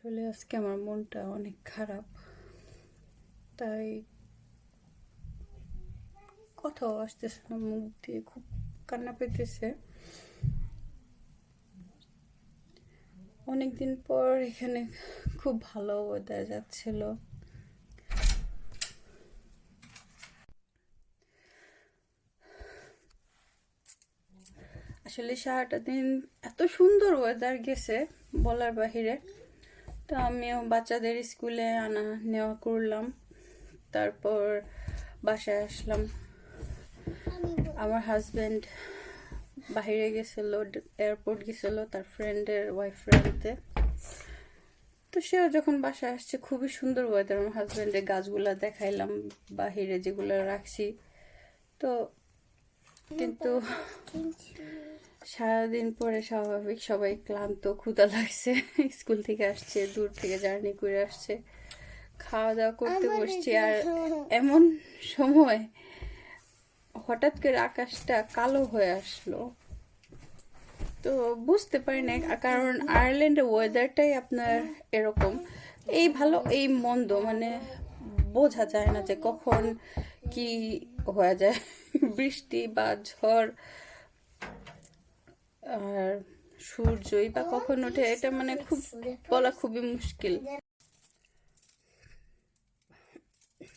আসলে আজকে আমার মনটা অনেক খারাপ, তাই কথাও আসতেছে না মুখ দিয়ে, খুব কান্না পেতেছে। অনেকদিন পর এখানে খুব ভালো ওয়েদার যাচ্ছিল। আসলে সারাটা দিন এত সুন্দর ওয়েদার গেছে বলার বাহিরে। তো আমিও বাচ্চাদের স্কুলে আনা নেওয়া করলাম, তারপর বাসায় আসলাম। আমার হাজবেন্ড বাইরে গেছিল, এয়ারপোর্ট গেছিল তার ফ্রেন্ডের ওয়াইফ আনতে। তো সেও যখন বাসায় আসছে, খুবই সুন্দর ওয়েদার। আমার হাজবেন্ডের গাছগুলা দেখাইলাম বাহিরে যেগুলো রাখছি। তো কিন্তু সারাদিন পরে স্বাভাবিক সবাই ক্লান্ত, ক্ষুধা লাগছে, স্কুল থেকে আসছে, দূর থেকে জার্নি করে আসছে, খাওয়া দাওয়া করতে বসছি। আর এমন সময় হঠাৎ করে আকাশটা কালো হয়ে আসলো। তো বুঝতে পারি না, কারণ আয়ারল্যান্ডের ওয়েদারটাই আপনার এরকম, এই ভালো এই মন্দ, মানে বোঝা যায় না যে কখন কি হয়ে যায়, বৃষ্টি বা ঝড় আর সূর্যই বা কখন ওঠে, এটা মানে খুব বলা খুবই মুশকিল।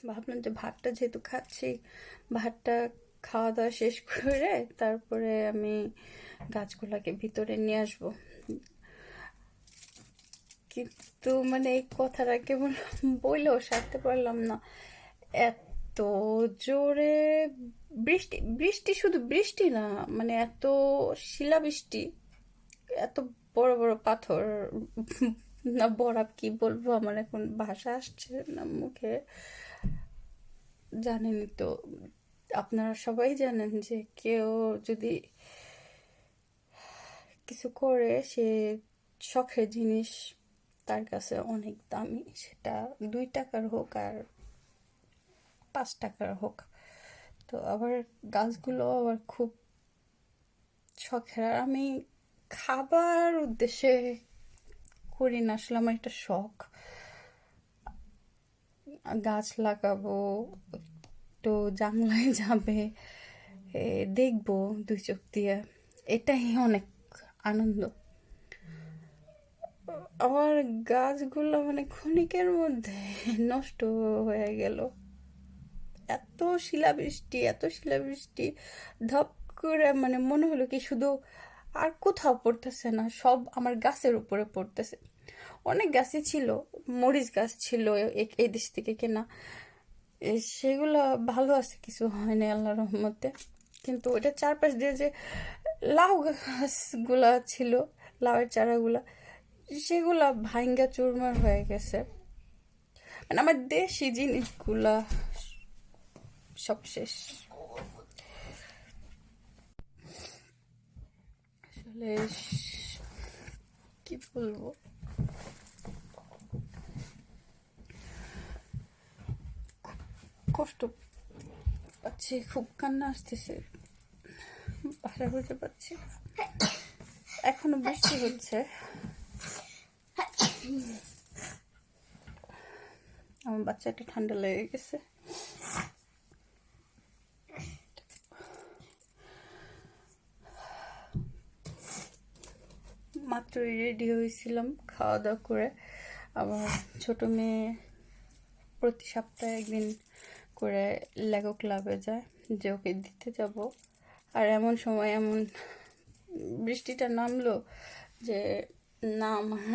ভাবলাম যে ভাতটা যেহেতু খাচ্ছি, ভাতটা খাওয়া দাওয়া শেষ করে তারপরে আমি গাছগুলাকে ভিতরে নিয়ে আসবো। কিন্তু মানে এই কথাটা কেমন বললেও সারতে পারলাম না। এত জোরে বৃষ্টি, বৃষ্টি শুধু বৃষ্টি না, মানে এত শিলাবৃষ্টি, এত বড় বড় পাথর, না বরফ কি বলবো, আমার এখন ভাষা আসছে না মুখে। জানেনই তো, আপনারা সবাই জানেন যে কেউ যদি কিছু করে, সে শখের জিনিস তার কাছে অনেক দামি, সেটা 2 টাকার হোক আর 5 টাকার হোক। তো আবার গাছগুলো আবার খুব শখের। আর আমি খাবার উদ্দেশ্যে করি না, আসলে আমার একটা শখ। গাছ লাগাবো, একটু জানলায় যাবে, দেখবো 2 চোখ দিয়ে, এটাই অনেক আনন্দ। আমার গাছগুলো মানে ক্ষণিকের মধ্যে নষ্ট হয়ে গেল। এত শিলাবৃষ্টি, এত শিলাবৃষ্টি, ধপ করে মানে মনে হলো কি শুধু আর কোথাও পড়তেছে না, সব আমার গাছের উপরে পড়তেছে। অনেক গাছই ছিল, মরিচ গাছ ছিল এই দেশ থেকে কেনা, সেগুলো ভালো আছে, কিছু হয়নি আল্লাহর রহমতে। কিন্তু ওটা চারপাশ দিয়ে যে লাউ গাছগুলা ছিল, লাউয়ের চারাগুলা, সেগুলা ভাঙ্গা চুরমার হয়ে গেছে। মানে আমার দেশি জিনিসগুলা সব শেষ। আসলে কি বলবো, কষ্ট পাচ্ছি, খুব কান্না আসতেছে, ভাষা বুঝতে পারছি। এখনো বৃষ্টি হচ্ছে, আমার বাচ্চাটা ঠান্ডা লেগে গেছে। মাত্রই রেডি হয়েছিলাম খাওয়া দাওয়া করে। আমার ছোট মেয়ে প্রতি সপ্তাহে একদিন করে লেগো ক্লাবে যায়, যে ওকে দিতে যাব। আর এমন সময় এমন বৃষ্টিটা নামলো যে না আমার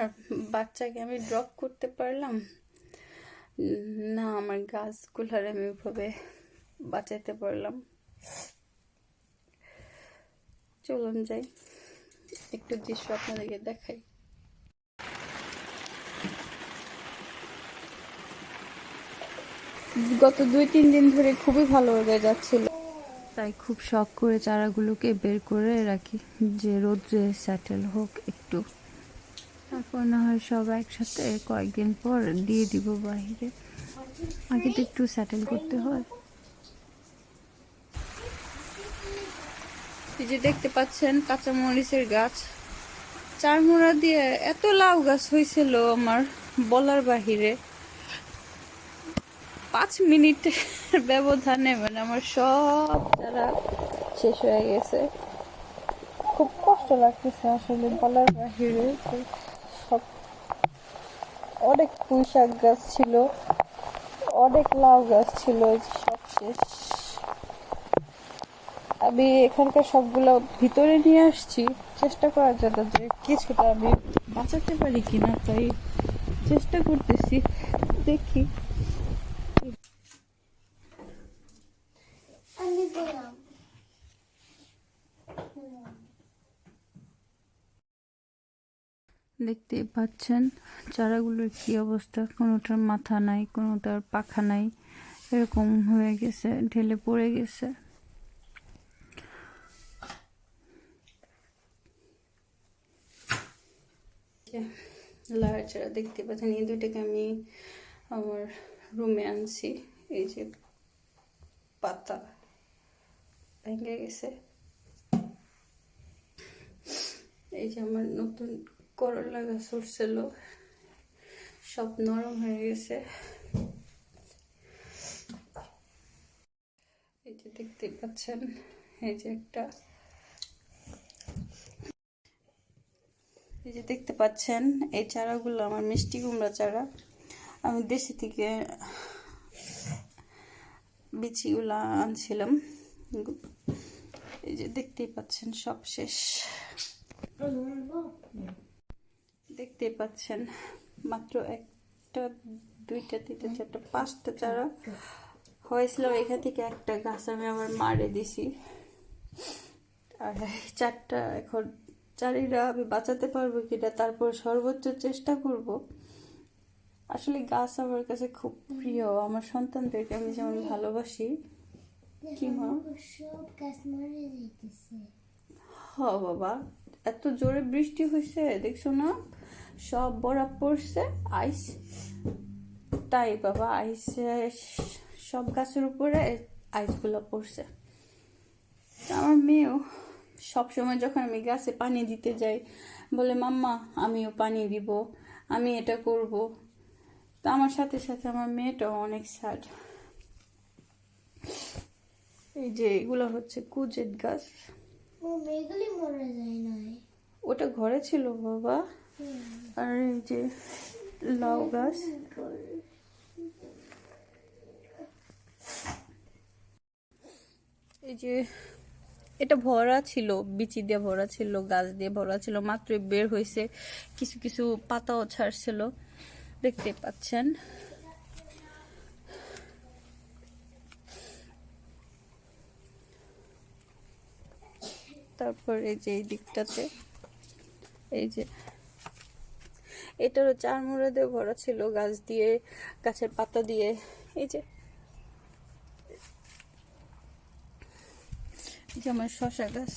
বাচ্চাকে আমি ড্রপ করতে পারলাম, না আমার গাছগুলার আমি ওইভাবে বাঁচাতে পারলাম। চলুন যাই, একটু দৃশ্য আপনাদেরকে দেখাই। গত 2-3 দিন ধরে খুবই ভালো ওয়েদার যাচ্ছিল, তাই খুব শখ করে চারাগুলোকে বের করে রাখি যে রোদ্রে সেটেল হোক একটু, তারপর না হয় সব একসাথে কয়েকদিন পর দিয়ে দিব বাহিরে। আগে তো একটু সেটেল করতে হয়। এই যে দেখতে পাচ্ছেন কাঁচামরিচের গাছ, 4 মোড়া দিয়ে এত লাউ গাছ হয়েছিল আমার। বলার বাহিরে। 5 মিনিটের ব্যবধানে মানে আমার সব চারা শেষ হয়ে গেছে। খুব কষ্ট লাগতেছে আসলে বলার বাহিরে। তো সব, অনেক পুঁই শাক গাছ ছিল, অনেক লাউ গাছ ছিল, এই যে সব শেষ। আমি এখানকার সবগুলো ভিতরে নিয়ে আসছি চেষ্টা করার জন্য যে কিছুটা আমি বাঁচাতে পারি কিনা, তাই চেষ্টা করতেছি, দেখি। দেখতেই পাচ্ছেন চারাগুলোর কি অবস্থা, কোনোটার মাথা নাই, কোনোটার পাখা নাই, এরকম হয়ে গেছে, ঢেলে পড়ে গেছে। লাউয়ের চারা দেখতে পাচ্ছেন, এই দুইটাকে আমি আমার রুমে আনছি। এই যে পাতা ভেঙে গেছে। এই যে আমার নতুন করলা গাছ উঠছিল, সব নরম হয়ে গেছে। এই যে দেখতে পাচ্ছেন, এই যে একটা, এই যে দেখতে পাচ্ছেন এই চারাগুলো আমার মিষ্টি কুমড়া চারা। আমি দেশি থেকে বিচিগুলো আনছিলাম। এই যে দেখতেই পাচ্ছেন সব শেষ। দেখতেই পাচ্ছেন মাত্র একটা, দুইটা, তিনটা, চারটা, 5টা চারা হয়েছিল। এখান থেকে একটা গাছ আমি আবার মারে দিছি, আর 4টা এখন চারিরা আমি বাঁচাতে পারবো কিনা, তারপর সর্বোচ্চ চেষ্টা করব। আসলে গাছ আমার কাছে খুব প্রিয়, আমার সন্তানদেরকে আমি যেমন ভালোবাসি। কি মা? হ বাবা, এত জোরে বৃষ্টি হয়েছে দেখছো না, সব বরফ পড়ছে, আইস। তাই বাবা, আইস, সব গাছের উপরে আইসগুলো পড়ছে। আমার মেয়েও সবসময় যখন আমি গাছে পানি দিতে যাই বলে, মাম্মা আমিও পানি দিব, আমি এটা করব। তো আমার সাথে সাথে আমার মেয়েটাও অনেক স্যাড। এই যে এগুলো হচ্ছে কুজেট গাছ। ওটা ঘরে ছিল বাবা। আর এই যে লাউ গাছ, এই যে এটা ভরা ছিল, বিচি দিয়ে ভরা ছিল, গাছ দিয়ে ভরা ছিল, মাত্র বের হয়েছে, কিছু কিছু পাতাও ছাড়ছিল, দেখতে পাচ্ছেন। তারপর এই যে এই দিকটাতে, এই যে এটারও চারমুড়া দিয়ে ভরা ছিল, গাছ দিয়ে, গাছের পাতা দিয়ে। এই যে আমার শসা গাছ,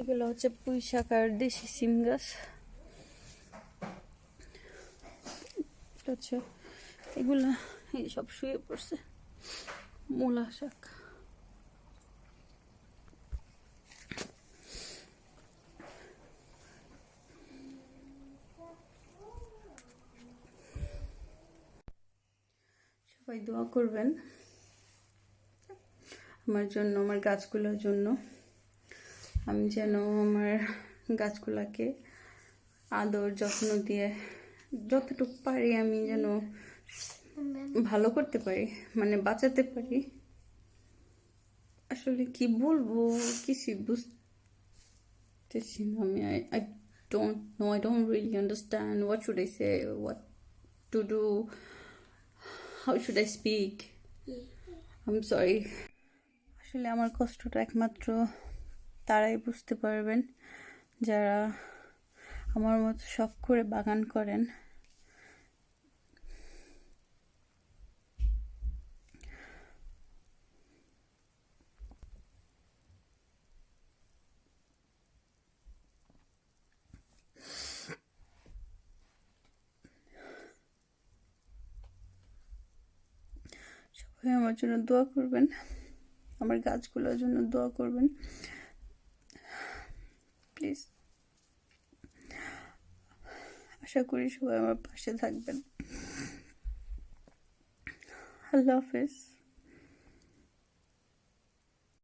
এগুলো হচ্ছে পুঁই শাক আর দেশি সিম গাছ। হচ্ছে এগুলা, এই সব শুয়ে পড়ছে। মূলা শাক, সবাই দোয়া করবেন আমার জন্য, আমার গাছগুলোর জন্য। আমি যেন আমার গাছগুলাকে আদর যত্ন দিয়ে যতটুকু পারি আমি যেন ভালো করতে পারি, মানে বাঁচাতে পারি। আসলে কি বলবো কিছু বুঝতেছি না আমি। I don't know, I don't really understand what should I say, what to do, how should I speak. I'm sorry. আসলে আমার কষ্টটা একমাত্র তারাই বুঝতে পারবেন যারা আমার মতো শখ করে বাগান করেন। সবাই আমার জন্য দোয়া করবেন। আমার গাছগুলোর জন্য দোয়া করবেন প্লিজ। আশা করি সবাই আমার পাশে থাকবেন। আল্লাহ হাফেজ।